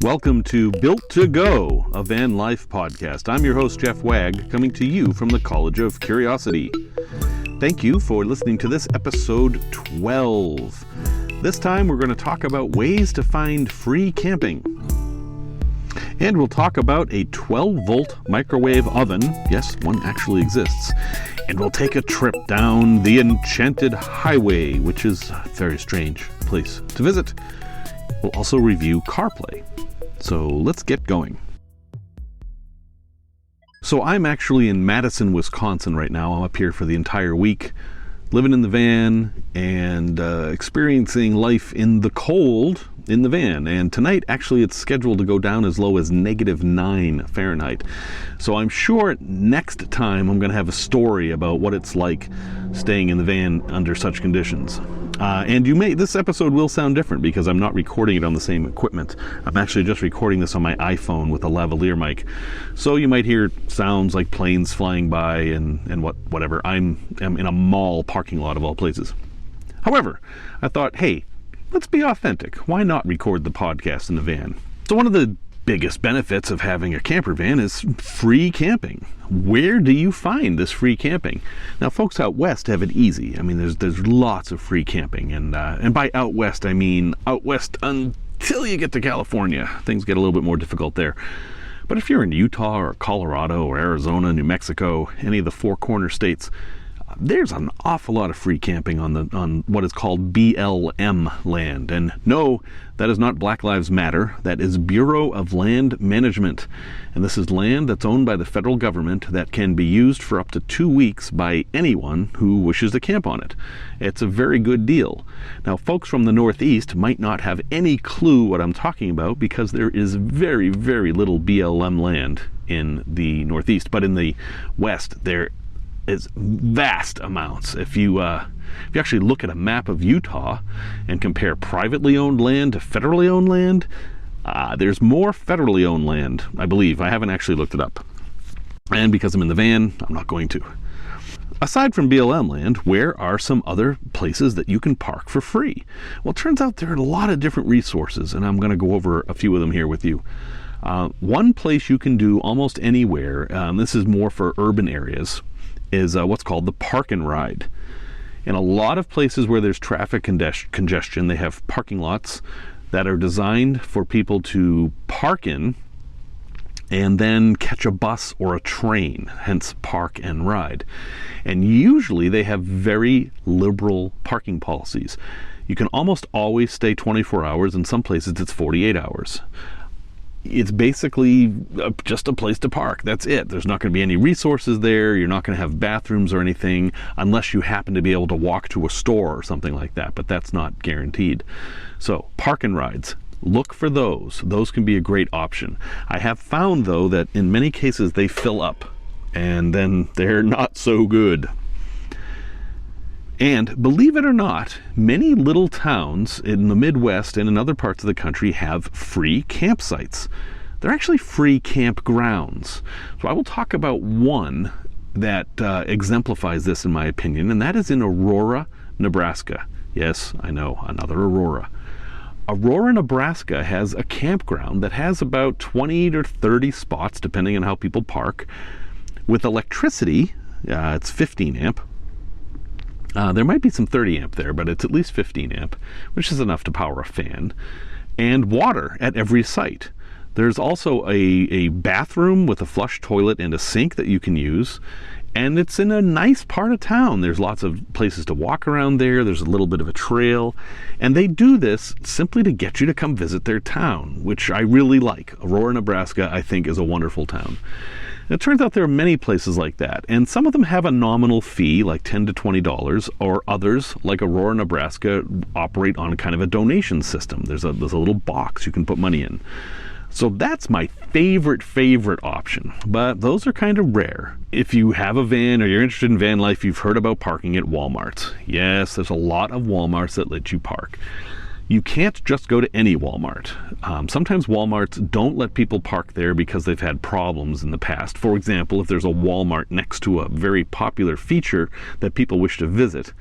Welcome to Built to Go, a van life podcast. I'm your host, Jeff Wagg, coming to you from the College of Curiosity. Thank you for listening to this episode 12. This time we're going to talk about ways to find free camping. And we'll talk about a 12-volt microwave oven. Yes, one actually exists. And we'll take a trip down the Enchanted Highway, which is a very strange place to visit. We'll also review CarPlay. So let's get going. So I'm actually in Madison, Wisconsin right now. I'm up here for the entire week, living in the van and experiencing life in the cold in the van. And tonight, actually, it's scheduled to go down as low as -9 Fahrenheit. So I'm sure next time I'm going to have a story about what it's like staying in the van under such conditions. And this episode will sound different because I'm not recording it on the same equipment. I'm actually just recording this on my iPhone with a lavalier mic. So you might hear sounds like planes flying by and whatever. I'm in a mall parking lot of all places. However, I thought, hey, let's be authentic. Why not record the podcast in the van? So one of the biggest benefits of having a camper van is free camping. Where do you find this free camping? Now, folks out west have it easy. I mean, there's lots of free camping, and by out west, I mean out west until you get to California. Things get a little bit more difficult there. But if you're in Utah or Colorado or Arizona, New Mexico, any of the four corner states, there's an awful lot of free camping on what is called BLM land. And no, that is not Black Lives Matter. That is Bureau of Land Management. And this is land that's owned by the federal government that can be used for up to 2 weeks by anyone who wishes to camp on it. It's a very good deal. Now, folks from the Northeast might not have any clue what I'm talking about because there is very, very little BLM land in the Northeast. But in the West, there is vast amounts. If you actually look at a map of Utah and compare privately owned land to federally owned land, there's more federally owned land, I believe. I haven't actually looked it up. And because I'm in the van, I'm not going to. Aside from BLM land, where are some other places that you can park for free? Well, it turns out there are a lot of different resources, and I'm going to go over a few of them here with you. One place you can do almost anywhere, this is more for urban areas, is what's called the park and ride. In a lot of places where there's traffic congestion, they have parking lots that are designed for people to park in and then catch a bus or a train, hence park and ride. And usually they have very liberal parking policies. You can almost always stay 24 hours. In some places it's 48 hours. It's basically just a place to park. That's it. There's not going to be any resources there. You're not going to have bathrooms or anything unless you happen to be able to walk to a store or something like that, but that's not guaranteed. So park and rides, look for those. Those can be a great option. I have found, though, that in many cases they fill up and then they're not so good. And believe it or not, many little towns in the Midwest and in other parts of the country have free campsites. They're actually free campgrounds. So I will talk about one that exemplifies this, in my opinion, and that is in Aurora, Nebraska. Yes, I know, another Aurora. Aurora, Nebraska has a campground that has about 20 to 30 spots, depending on how people park, with electricity. It's 15 amp. There might be some 30 amp there, but it's at least 15 amp, which is enough to power a fan, and water at every site. There's also a bathroom with a flush toilet and a sink that you can use, and it's in a nice part of town. There's lots of places to walk around there. There's a little bit of a trail, and they do this simply to get you to come visit their town, which I really like. Aurora, Nebraska, I think, is a wonderful town. It turns out there are many places like that, and some of them have a nominal fee, like $10 to $20, or others, like Aurora, Nebraska, operate on kind of a donation system. There's a little box you can put money in. So that's my favorite option, but those are kind of rare. If you have a van or you're interested in van life, you've heard about parking at Walmart. Yes, there's a lot of Walmarts that let you park. You can't just go to any Walmart. Sometimes Walmarts don't let people park there because they've had problems in the past. For example, if there's a Walmart next to a very popular feature that people wish to visit,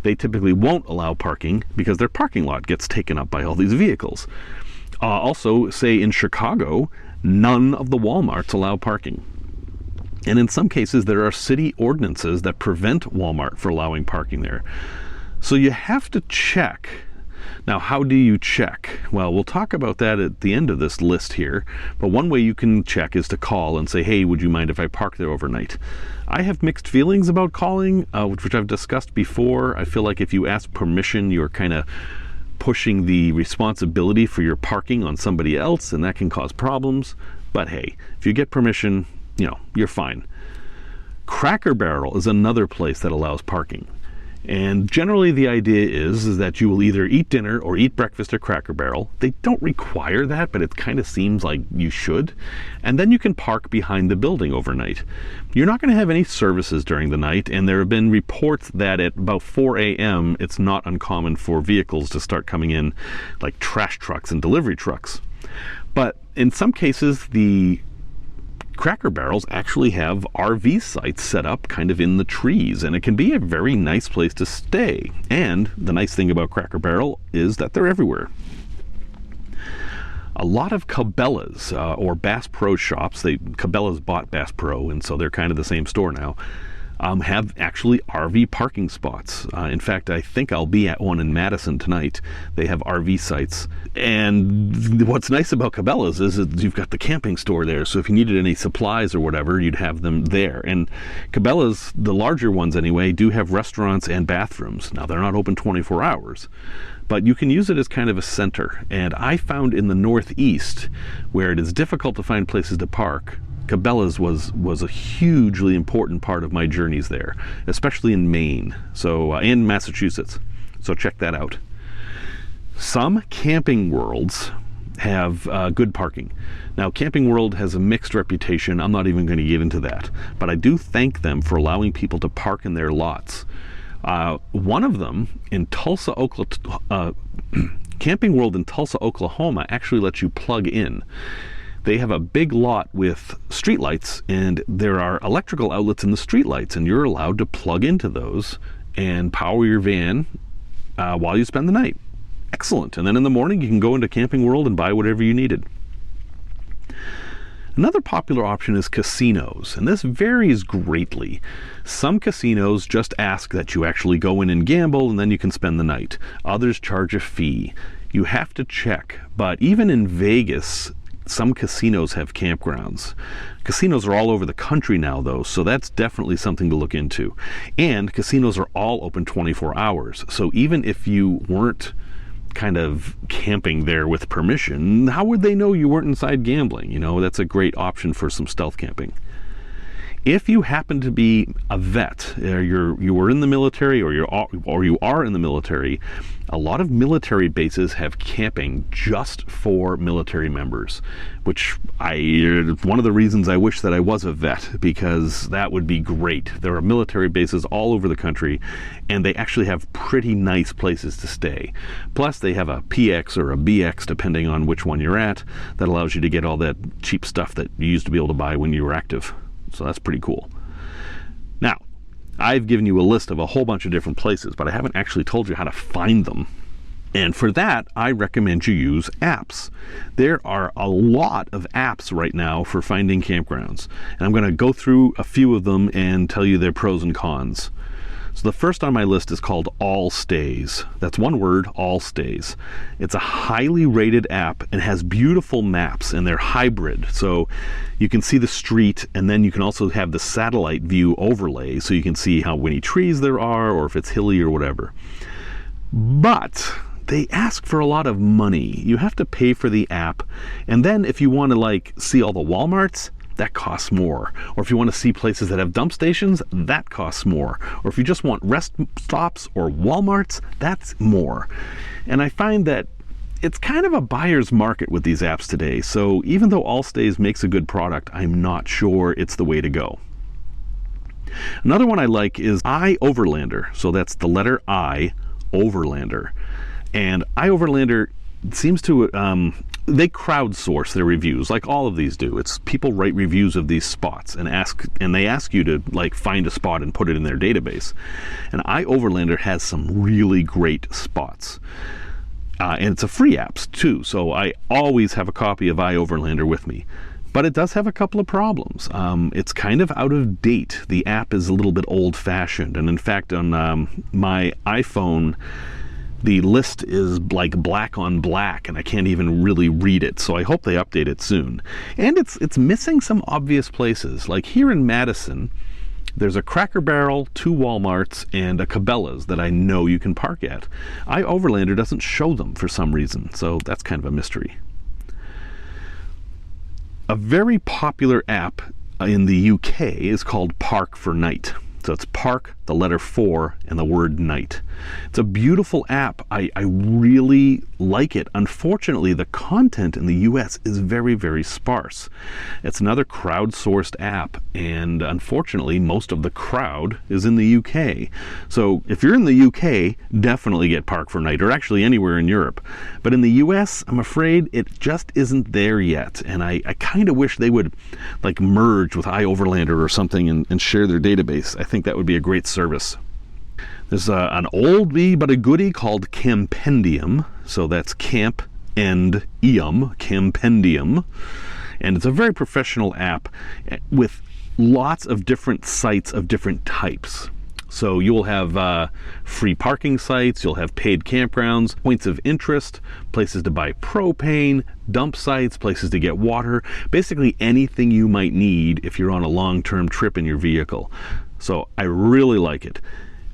they typically won't allow parking because their parking lot gets taken up by all these vehicles. Also, say in Chicago, none of the Walmarts allow parking. And in some cases, there are city ordinances that prevent Walmart from allowing parking there. So you have to check. Now, how do you check? Well, we'll talk about that at the end of this list here. But one way you can check is to call and say, hey, would you mind if I park there overnight? I have mixed feelings about calling, which I've discussed before. I feel like if you ask permission, you're kind of pushing the responsibility for your parking on somebody else, and that can cause problems. But hey, if you get permission, you're fine. Cracker Barrel is another place that allows parking. And generally the idea is that you will either eat dinner or eat breakfast at Cracker Barrel. They don't require that, but it kind of seems like you should. And then you can park behind the building overnight. You're not going to have any services during the night, and there have been reports that at about 4 a.m. it's not uncommon for vehicles to start coming in, like trash trucks and delivery trucks. But in some cases, the Cracker Barrels actually have RV sites set up kind of in the trees, and it can be a very nice place to stay. And the nice thing about Cracker Barrel is that they're everywhere. A lot of Cabellas or Bass Pro shops, Cabellas bought Bass Pro, and so they're kind of the same store now, have actually RV parking spots. In fact, I think I'll be at one in Madison tonight. They have RV sites. And what's nice about Cabela's is that you've got the camping store there, so if you needed any supplies or whatever, you'd have them there. And Cabela's, the larger ones anyway, do have restaurants and bathrooms. Now, they're not open 24 hours, but you can use it as kind of a center. And I found in the Northeast, where it is difficult to find places to park, Cabela's was a hugely important part of my journeys there, especially in Maine, and Massachusetts. So check that out. Some camping worlds have good parking. Now, Camping World has a mixed reputation. I'm not even going to get into that, but I do thank them for allowing people to park in their lots. One of them in Tulsa, Oklahoma, Camping World in Tulsa, Oklahoma, actually lets you plug in. They have a big lot with streetlights, and there are electrical outlets in the streetlights, and you're allowed to plug into those and power your van while you spend the night. Excellent. And then in the morning, you can go into Camping World and buy whatever you needed. Another popular option is casinos, and this varies greatly. Some casinos just ask that you actually go in and gamble, and then you can spend the night. Others charge a fee. You have to check, but even in Vegas, some casinos have campgrounds. Casinos are all over the country now, though, so that's definitely something to look into. And casinos are all open 24 hours, so even if you weren't kind of camping there with permission, how would they know you weren't inside gambling? That's a great option for some stealth camping. If you happen to be a vet, you were in the military, or you are in the military, a lot of military bases have camping just for military members, which one of the reasons I wish that I was a vet, because that would be great. There are military bases all over the country, and they actually have pretty nice places to stay. Plus, they have a PX or a BX, depending on which one you're at, that allows you to get all that cheap stuff that you used to be able to buy when you were active. So that's pretty cool. Now, I've given you a list of a whole bunch of different places, but I haven't actually told you how to find them. And for that, I recommend you use apps. There are a lot of apps right now for finding campgrounds. And I'm going to go through a few of them and tell you their pros and cons. So the first on my list is called AllStays. That's one word, AllStays. It's a highly rated app and has beautiful maps, and they're hybrid. So you can see the street, and then you can also have the satellite view overlay, so you can see how many trees there are, or if it's hilly or whatever. But they ask for a lot of money. You have to pay for the app, and then if you want to see all the Walmarts, that costs more. Or if you want to see places that have dump stations, that costs more. Or if you just want rest stops or Walmarts, that's more. And I find that it's kind of a buyer's market with these apps today. So even though AllStays makes a good product, I'm not sure it's the way to go. Another one I like is iOverlander. So that's the letter I, Overlander. And iOverlander seems to they crowdsource their reviews, like all of these do. It's people write reviews of these spots and they ask you to find a spot and put it in their database. And iOverlander has some really great spots. And it's a free app too, so I always have a copy of iOverlander with me. But it does have a couple of problems. It's kind of out of date. The app is a little bit old-fashioned, and in fact on my iPhone, the list is like black on black, and I can't even really read it, so I hope they update it soon. And it's missing some obvious places. Like here in Madison, there's a Cracker Barrel, 2 Walmarts, and a Cabellas that I know you can park at. iOverlander doesn't show them for some reason, so that's kind of a mystery. A very popular app in the UK is called Park for Night. So it's Park, the letter 4, and the word night. It's a beautiful app. I really like it. Unfortunately, the content in the US is very, very sparse. It's another crowdsourced app, and unfortunately, most of the crowd is in the UK. So if you're in the UK, definitely get Park for Night, or actually anywhere in Europe. But in the US, I'm afraid it just isn't there yet, and I kind of wish they would like merge with iOverlander or something and share their database. I think that would be a great service. There's an oldie but a goodie called Campendium. So that's Camp and Eum, Campendium. And it's a very professional app with lots of different sites of different types. So you'll have free parking sites, you'll have paid campgrounds, points of interest, places to buy propane, dump sites, places to get water, basically anything you might need if you're on a long-term trip in your vehicle. So I really like it.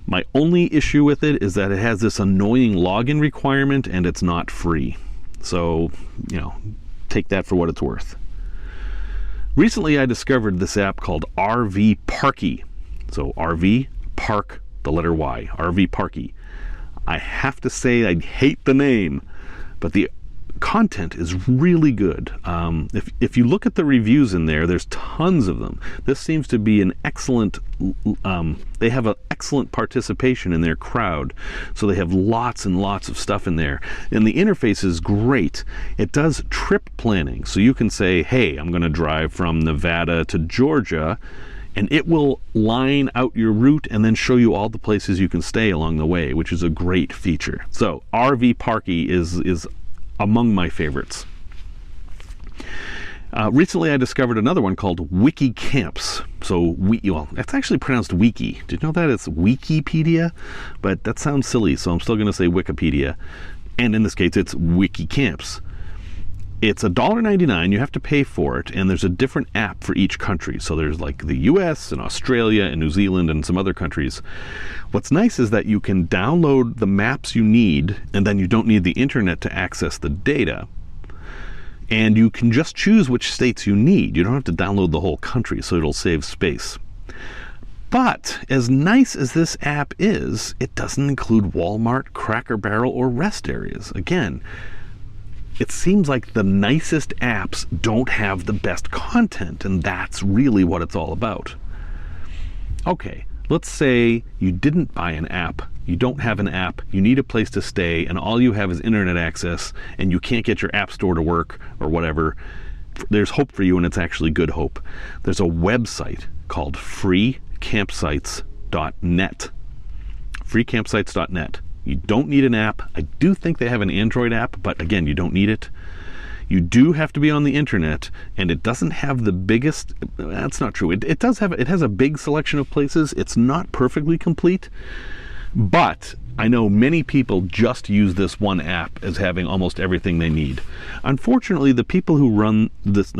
My only issue with it is that it has this annoying login requirement and it's not free. So, take that for what it's worth. Recently I discovered this app called RV Parky. So RV Park, the letter Y, RV Parky. I have to say I hate the name, but the content is really good. If you look at the reviews in there, there's tons of them. This seems to be an excellent, they have an excellent participation in their crowd, so they have lots and lots of stuff in there. And the interface is great. It does trip planning, so you can say, hey, I'm going to drive from Nevada to Georgia, and it will line out your route and then show you all the places you can stay along the way, which is a great feature. So RV Parky is among my favorites. Recently I discovered another one called Wiki Camps. So, it's actually pronounced Wiki. Did you know that? It's Wikipedia? But that sounds silly, so I'm still going to say Wikipedia. And in this case, it's Wiki Camps. It's $1.99. You have to pay for it, and there's a different app for each country. So there's like the US and Australia and New Zealand and some other countries. What's nice is that you can download the maps you need, and then you don't need the internet to access the data. And you can just choose which states you need. You don't have to download the whole country, so it'll save space. But as nice as this app is, it doesn't include Walmart, Cracker Barrel, or rest areas. Again, it seems like the nicest apps don't have the best content, and that's really what it's all about. Okay, let's say you didn't buy an app, you don't have an app, you need a place to stay, and all you have is internet access, and you can't get your app store to work or whatever. There's hope for you, and it's actually good hope. There's a website called freecampsites.net. freecampsites.net. You don't need an app. I do think they have an Android app, but again, you don't need it. You do have to be on the internet, and it doesn't have the biggest, that's not true. It has a big selection of places. It's not perfectly complete, but I know many people just use this one app as having almost everything they need. Unfortunately, the people who run this,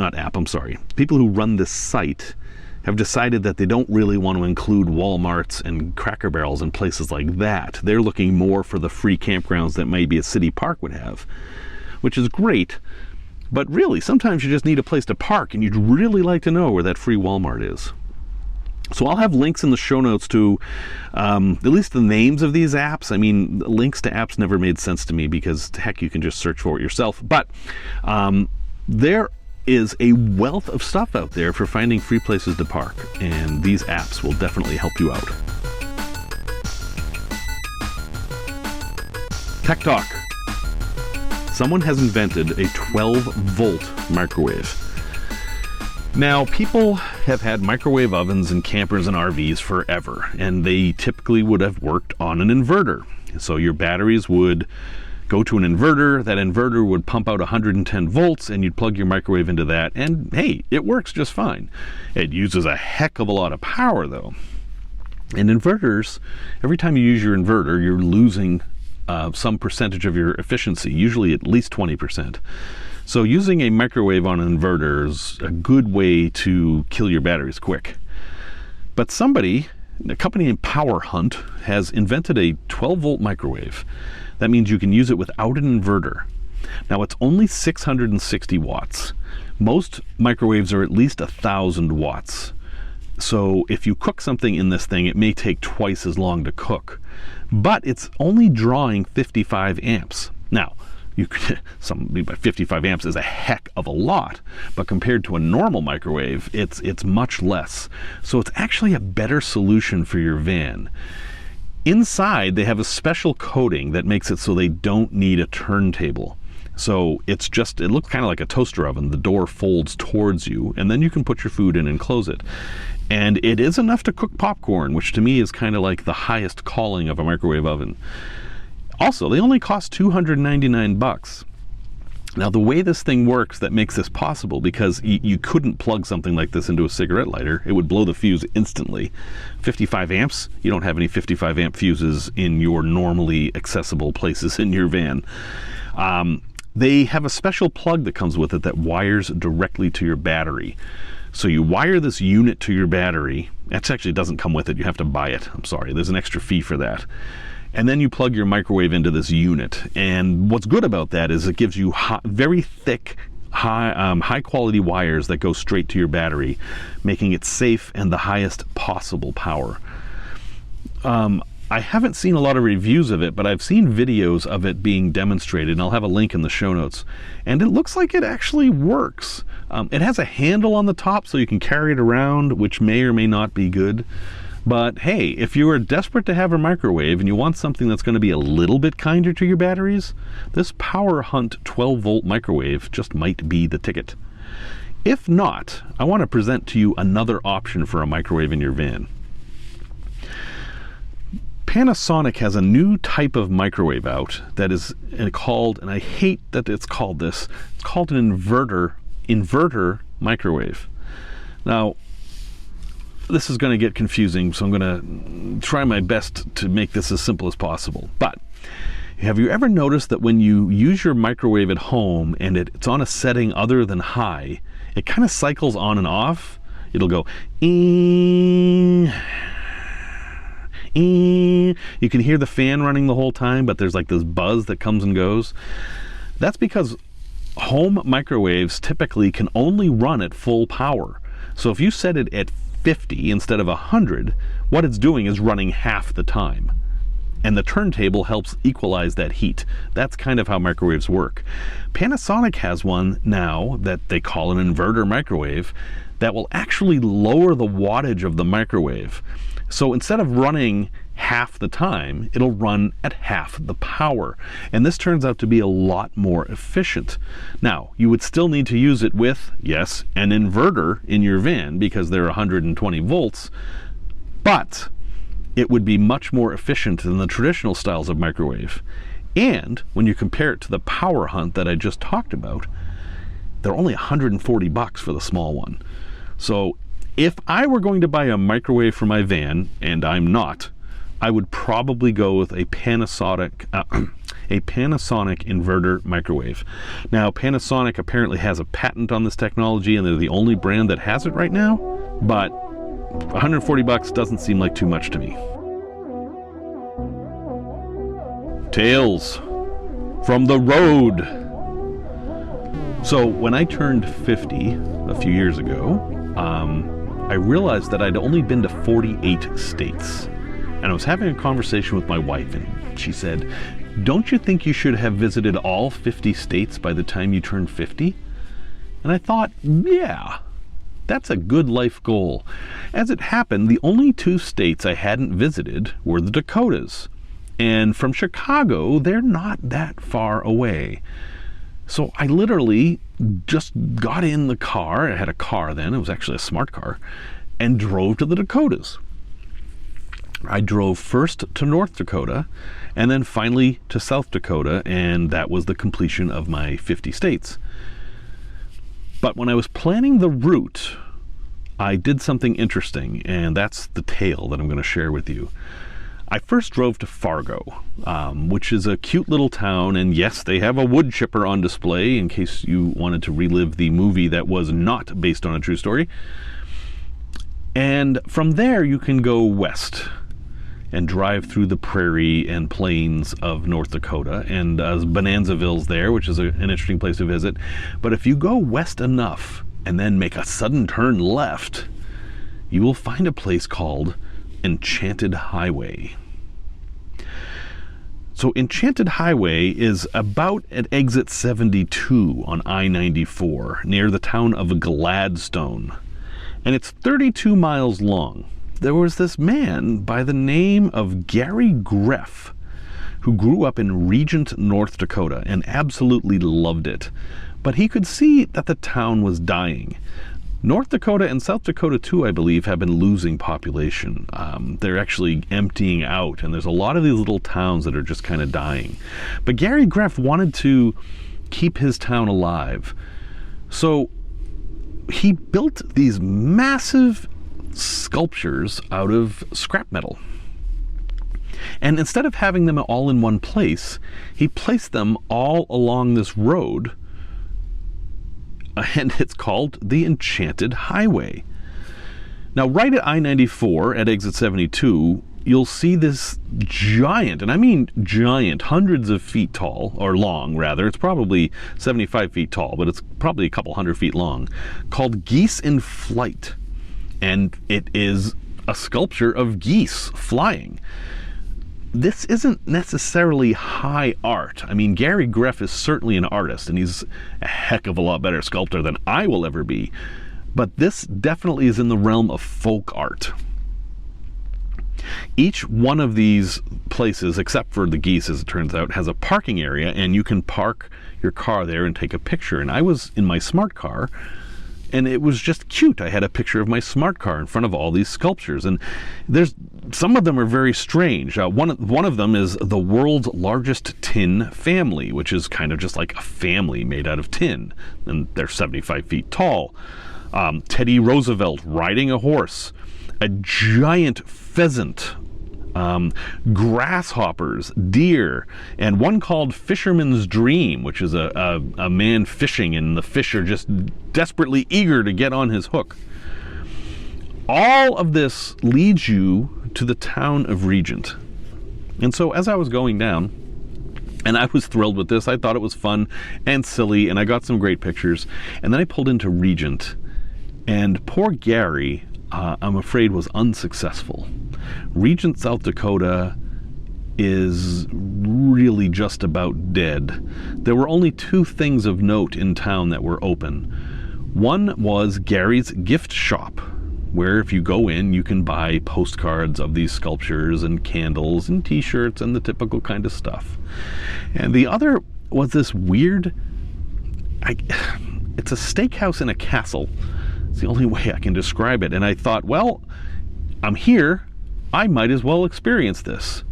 people who run this site have decided that they don't really want to include Walmarts and Cracker Barrels and places like that. They're looking more for the free campgrounds that maybe a city park would have, which is great. But really, sometimes you just need a place to park, and you'd really like to know where that free Walmart is. So I'll have links in the show notes to at least the names of these apps. I mean, links to apps never made sense to me because, heck, you can just search for it yourself. But there is a wealth of stuff out there for finding free places to park, and these apps will definitely help you out. Tech Talk. Someone has invented a 12-volt microwave. Now, people have had microwave ovens in campers and RVs forever, and they typically would have worked on an inverter. So your batteries would go to an inverter. That inverter would pump out 110 volts, and you'd plug your microwave into that, and hey, it works just fine. It uses a heck of a lot of power, though. And inverters, every time you use your inverter, you're losing some percentage of your efficiency, usually at least 20%. So using a microwave on an inverter is a good way to kill your batteries quick. But a company named Power Hunt, has invented a 12-volt microwave. That means you can use it without an inverter. Now, it's only 660 watts. Most microwaves are at least 1,000 watts. So if you cook something in this thing, it may take twice as long to cook. But it's only drawing 55 amps. Now, 55 amps is a heck of a lot, but compared to a normal microwave, it's much less. So it's actually a better solution for your van. Inside, they have a special coating that makes it so they don't need a turntable. So it looks kind of like a toaster oven. The door folds towards you, and then you can put your food in and close it. And it is enough to cook popcorn, which to me is kind of like the highest calling of a microwave oven. Also, they only cost $299. Now, the way this thing works that makes this possible, because you couldn't plug something like this into a cigarette lighter, it would blow the fuse instantly. 55 amps, you don't have any 55 amp fuses in your normally accessible places in your van. They have a special plug that comes with it that wires directly to your battery. So you wire this unit to your battery. That actually doesn't come with it, you have to buy it. I'm sorry, there's an extra fee for that. And then you plug your microwave into this unit. And what's good about that is it gives you very thick, high quality wires that go straight to your battery, making it safe and the highest possible power. I haven't seen a lot of reviews of it, but I've seen videos of it being demonstrated, and I'll have a link in the show notes. And it looks like it actually works. It has a handle on the top so you can carry it around, which may or may not be good. But hey, if you are desperate to have a microwave and you want something that's going to be a little bit kinder to your batteries, this Power Hunt 12-volt microwave just might be the ticket. If not, I want to present to you another option for a microwave in your van. Panasonic has a new type of microwave out that is called, and I hate that it's called this, it's called an inverter microwave. Now, this is going to get confusing, so I'm going to try my best to make this as simple as possible. But have you ever noticed that when you use your microwave at home and it's on a setting other than high, it kind of cycles on and off? It'll go, you can hear the fan running the whole time, but there's like this buzz that comes and goes. That's because home microwaves typically can only run at full power. So if you set it at 50 instead of 100, what it's doing is running half the time. And the turntable helps equalize that heat. That's kind of how microwaves work. Panasonic has one now that they call an inverter microwave that will actually lower the wattage of the microwave. So instead of running half the time, it'll run at half the power. And this turns out to be a lot more efficient. Now, you would still need to use it with, yes, an inverter in your van because they're 120 volts, but it would be much more efficient than the traditional styles of microwave. And when you compare it to the Power Hunt that I just talked about, they're only $140 for the small one. So if I were going to buy a microwave for my van, and I'm not, I would probably go with a Panasonic inverter microwave. Now, Panasonic apparently has a patent on this technology, and they're the only brand that has it right now, but $140 doesn't seem like too much to me. Tales from the road. So when I turned 50 a few years ago, I realized that I'd only been to 48 states. And I was having a conversation with my wife, and she said, "Don't you think you should have visited all 50 states by the time you turn 50? And I thought, yeah, that's a good life goal. As it happened, the only 2 states I hadn't visited were the Dakotas. And from Chicago, they're not that far away. So I literally just got in the car. I had a car then, it was actually a smart car, and drove to the Dakotas. I drove first to North Dakota and then finally to South Dakota, and that was the completion of my 50 states. But when I was planning the route, I did something interesting, and that's the tale that I'm going to share with you. I first drove to Fargo, which is a cute little town, and yes, they have a wood chipper on display in case you wanted to relive the movie that was not based on a true story. And from there, you can go west and drive through the prairie and plains of North Dakota, and Bonanzaville's there, which is an interesting place to visit. But if you go west enough and then make a sudden turn left, you will find a place called Enchanted Highway. So Enchanted Highway is about at exit 72 on I-94 near the town of Gladstone, and it's 32 miles long. There was this man by the name of Gary Greff who grew up in Regent, North Dakota, and absolutely loved it. But he could see that the town was dying. North Dakota and South Dakota too, I believe, have been losing population. They're actually emptying out, and there's a lot of these little towns that are just kind of dying. But Gary Greff wanted to keep his town alive. So he built these massive sculptures out of scrap metal. And instead of having them all in one place, he placed them all along this road, and it's called the Enchanted Highway. Now, right at I-94 at exit 72, you'll see this giant, and I mean giant, hundreds of feet tall, or long rather, it's probably 75 feet tall, but it's probably a couple hundred feet long, called Geese in Flight. And it is a sculpture of geese flying. This isn't necessarily high art. I mean, Gary Greff is certainly an artist, and he's a heck of a lot better sculptor than I will ever be. But this definitely is in the realm of folk art. Each one of these places, except for the geese, as it turns out, has a parking area, and you can park your car there and take a picture. And I was in my smart car, and it was just cute. I had a picture of my smart car in front of all these sculptures, and some of them are very strange. One of them is the world's largest tin family, which is kind of just like a family made out of tin, and they're 75 feet tall. Teddy Roosevelt riding a horse, a giant pheasant, grasshoppers, deer, and one called Fisherman's Dream, which is a man fishing, and the fish are just desperately eager to get on his hook. All of this leads you to the town of Regent. And so as I was going down, and I was thrilled with this, I thought it was fun and silly, and I got some great pictures, and then I pulled into Regent, and poor Gary, I'm afraid, was unsuccessful. Regent, South Dakota is really just about dead. There were only two things of note in town that were open. One was Gary's gift shop, where if you go in, you can buy postcards of these sculptures and candles and t-shirts and the typical kind of stuff. And the other was this weird, it's a steakhouse in a castle. It's the only way I can describe it. And I thought, well, I'm here, I might as well experience this.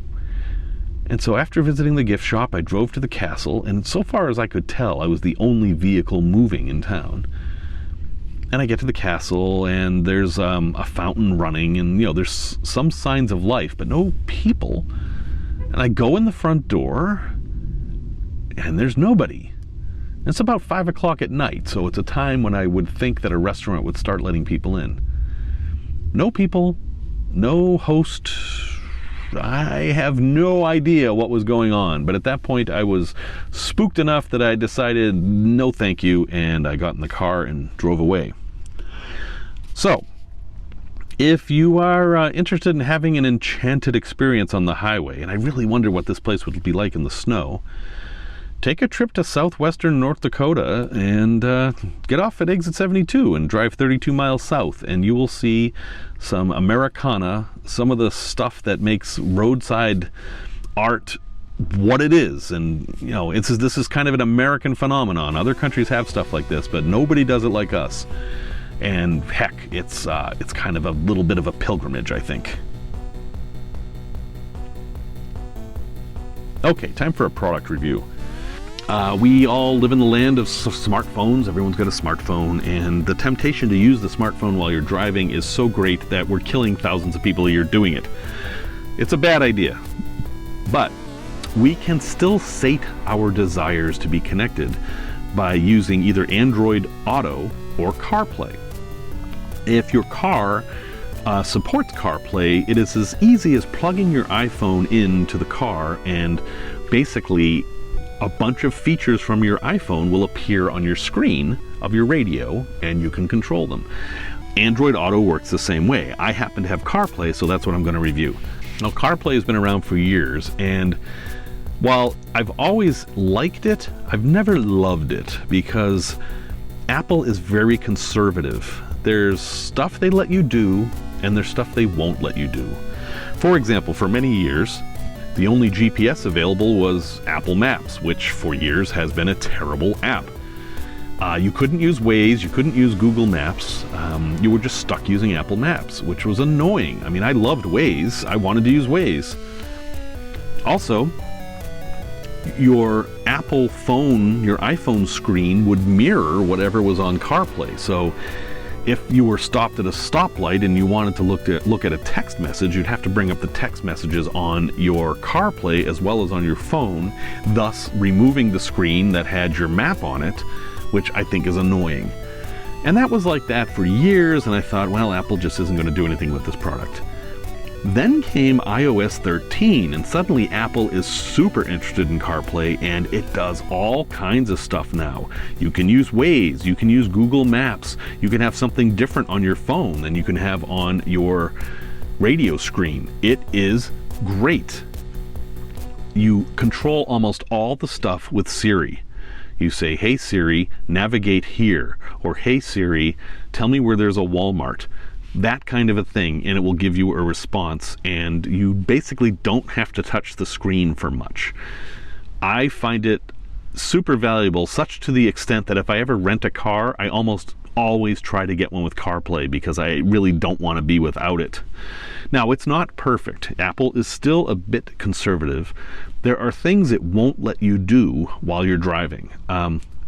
And so after visiting the gift shop, I drove to the castle, and so far as I could tell, I was the only vehicle moving in town. And I get to the castle, and there's a fountain running, and there's some signs of life, but no people. And I go in the front door, and there's nobody. It's about 5 o'clock at night, so it's a time when I would think that a restaurant would start letting people in. No people, no host. I have no idea what was going on, but at that point I was spooked enough that I decided no thank you, and I got in the car and drove away. So, if you are interested in having an enchanted experience on the highway, and I really wonder what this place would be like in the snow, take a trip to southwestern North Dakota and get off at exit 72 and drive 32 miles south, and you will see some Americana, some of the stuff that makes roadside art what it is. And this is kind of an American phenomenon. Other countries have stuff like this, but nobody does it like us. And heck, it's kind of a little bit of a pilgrimage, I think. Okay, time for a product review. We all live in the land of smartphones. Everyone's got a smartphone, and the temptation to use the smartphone while you're driving is so great that we're killing thousands of people a year doing it. It's a bad idea, but we can still sate our desires to be connected by using either Android Auto or CarPlay. If your car supports CarPlay, it is as easy as plugging your iPhone into the car, and basically a bunch of features from your iPhone will appear on your screen of your radio, and you can control them. Android Auto works the same way. I happen to have CarPlay, so that's what I'm going to review. Now, CarPlay has been around for years, and while I've always liked it, I've never loved it because Apple is very conservative. There's stuff they let you do, and there's stuff they won't let you do. For example, for many years, the only GPS available was Apple Maps, which for years has been a terrible app. You couldn't use Waze, you couldn't use Google Maps, you were just stuck using Apple Maps, which was annoying. I mean, I loved Waze, I wanted to use Waze. Also, your Apple phone, your iPhone screen would mirror whatever was on CarPlay. So if you were stopped at a stoplight and you wanted to look at a text message, you'd have to bring up the text messages on your CarPlay as well as on your phone, thus removing the screen that had your map on it, which I think is annoying. And that was like that for years, and I thought, well, Apple just isn't going to do anything with this product. Then came iOS 13, and suddenly Apple is super interested in CarPlay, and it does all kinds of stuff now. You can use Waze, you can use Google Maps, you can have something different on your phone than you can have on your radio screen. It is great. You control almost all the stuff with Siri. You say, hey Siri, navigate here, or hey Siri, tell me where there's a Walmart. That kind of a thing, and it will give you a response, and you basically don't have to touch the screen for much. I find it super valuable, such to the extent that if I ever rent a car, I almost always try to get one with CarPlay because I really don't want to be without it. Now, it's not perfect. Apple is still a bit conservative. There are things it won't let you do while you're driving.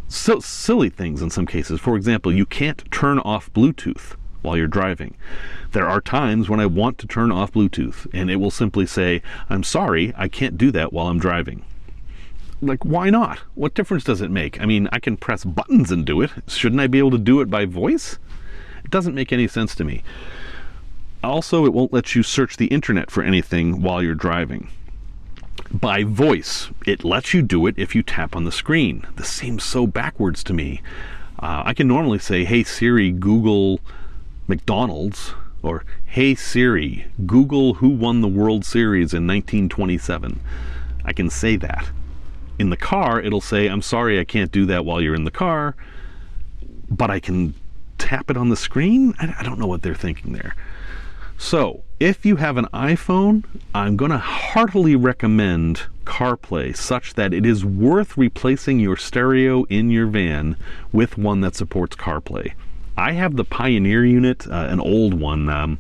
So silly things in some cases. For example, you can't turn off Bluetooth while you're driving. There are times when I want to turn off Bluetooth, and it will simply say, I'm sorry, I can't do that while I'm driving. Like, why not? What difference does it make? I mean, I can press buttons and do it. Shouldn't I be able to do it by voice? It doesn't make any sense to me. Also, it won't let you search the internet for anything while you're driving. By voice, it lets you do it if you tap on the screen. This seems so backwards to me. I can normally say, hey Siri, Google McDonald's, or hey Siri, Google who won the World Series in 1927. I can say that. In the car, it'll say, I'm sorry, I can't do that while you're in the car, but I can tap it on the screen? I don't know what they're thinking there. So, if you have an iPhone, I'm going to heartily recommend CarPlay, such that it is worth replacing your stereo in your van with one that supports CarPlay. I have the Pioneer unit, an old one.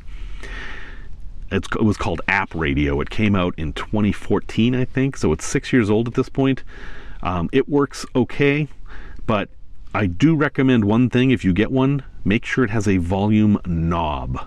It was called App Radio. It came out in 2014, I think, so it's 6 years old at this point. It works okay, but I do recommend one thing. If you get one, make sure it has a volume knob.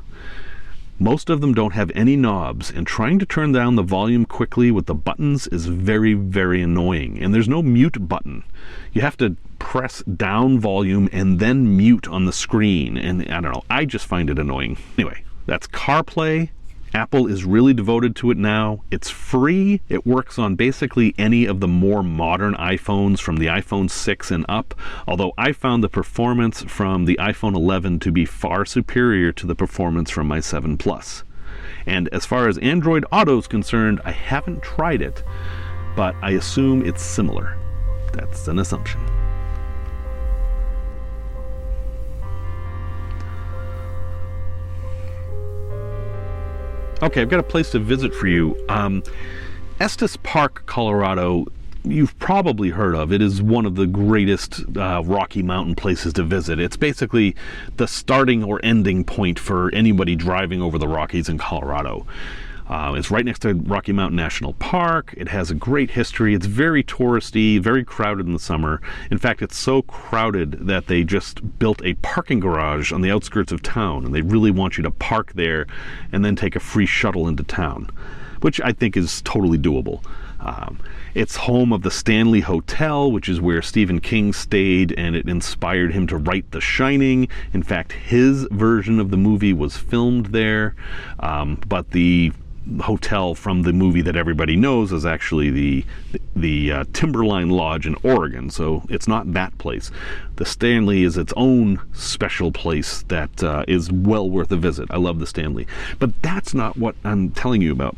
Most of them don't have any knobs, and trying to turn down the volume quickly with the buttons is very, very annoying. And there's no mute button. You have to press down volume and then mute on the screen, and I don't know, I just find it annoying. Anyway, that's CarPlay. Apple is really devoted to it now. It's free. It works on basically any of the more modern iPhones from the iPhone 6 and up, although I found the performance from the iPhone 11 to be far superior to the performance from my 7 Plus. And as far as Android Auto is concerned, I haven't tried it, but I assume it's similar. That's an assumption. Okay, I've got a place to visit for you. Estes Park, Colorado, you've probably heard of. It is one of the greatest Rocky Mountain places to visit. It's basically the starting or ending point for anybody driving over the Rockies in Colorado. It's right next to Rocky Mountain National Park. It has a great history. It's very touristy, very crowded in the summer. In fact, it's so crowded that they just built a parking garage on the outskirts of town, and they really want you to park there and then take a free shuttle into town, which I think is totally doable. It's home of the Stanley Hotel, which is where Stephen King stayed, and it inspired him to write The Shining. In fact, his version of the movie was filmed there, but the hotel from the movie that everybody knows is actually the Timberline Lodge in Oregon, so it's not that place. The Stanley is its own special place that is well worth a visit. I love the Stanley. But that's not what I'm telling you about.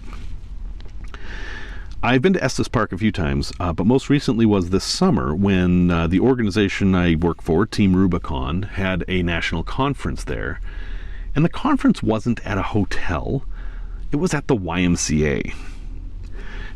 I've been to Estes Park a few times, but most recently was this summer when the organization I work for, Team Rubicon, had a national conference there. And the conference wasn't at a hotel. It was at the YMCA.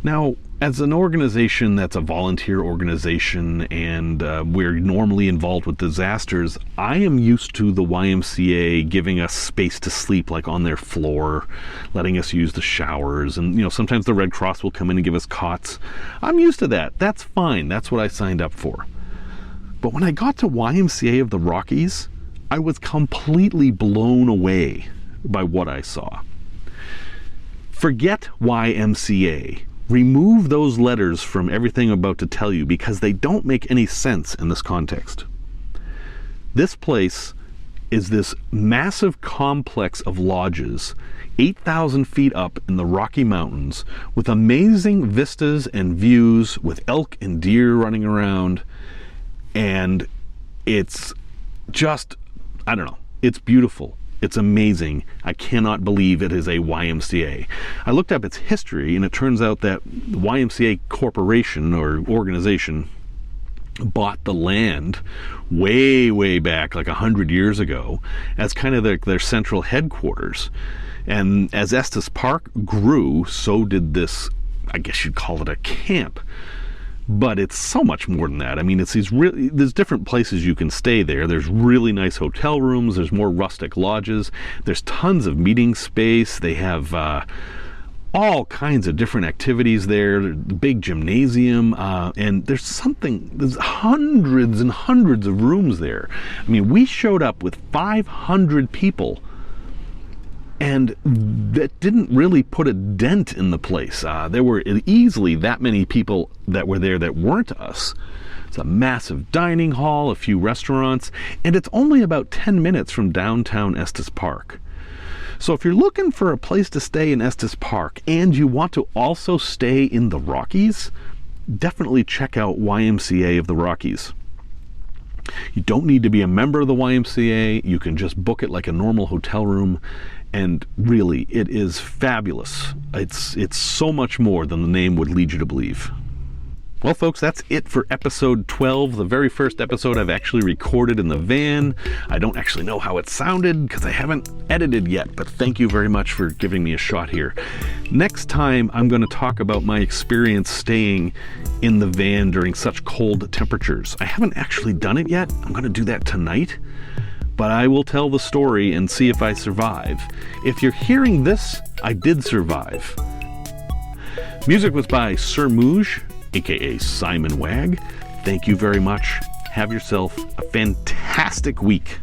Now, as an organization that's a volunteer organization and we're normally involved with disasters, I am used to the YMCA giving us space to sleep, like on their floor, letting us use the showers, and sometimes the Red Cross will come in and give us cots. I'm used to that. That's fine. That's what I signed up for. But when I got to YMCA of the Rockies, I was completely blown away by what I saw. Forget YMCA. Remove those letters from everything I'm about to tell you because they don't make any sense in this context. This place is this massive complex of lodges, 8,000 feet up in the Rocky Mountains, with amazing vistas and views, with elk and deer running around, and it's just, I don't know, it's beautiful. It's amazing. I cannot believe it is a YMCA. I looked up its history, and it turns out that the YMCA Corporation or organization bought the land way back, like 100 years ago, as kind of their central headquarters. And as Estes Park grew, so did this, I guess you'd call it a camp. But it's so much more than that. I mean, it's there's different places you can stay there. There's really nice hotel rooms. There's more rustic lodges. There's tons of meeting space. They have all kinds of different activities there. The big gymnasium, and there's hundreds and hundreds of rooms there. I mean, we showed up with 500 people, and that didn't really put a dent in the place. There were easily that many people that were there that weren't us. It's a massive dining hall, a few restaurants, and it's only about 10 minutes from downtown Estes Park. So if you're looking for a place to stay in Estes Park and you want to also stay in the Rockies, definitely check out YMCA of the Rockies. You don't need to be a member of the YMCA. You can just book it like a normal hotel room. And really, it is fabulous. It's so much more than the name would lead you to believe. Well, folks, that's it for episode 12, the very first episode I've actually recorded in the van. I don't actually know how it sounded because I haven't edited yet, but thank you very much for giving me a shot here. Next time, I'm going to talk about my experience staying in the van during such cold temperatures. I haven't actually done it yet. I'm going to do that tonight. But I will tell the story and see if I survive. If you're hearing this, I did survive. Music was by Sir Mouge, aka Simon Wag. Thank you very much. Have yourself a fantastic week.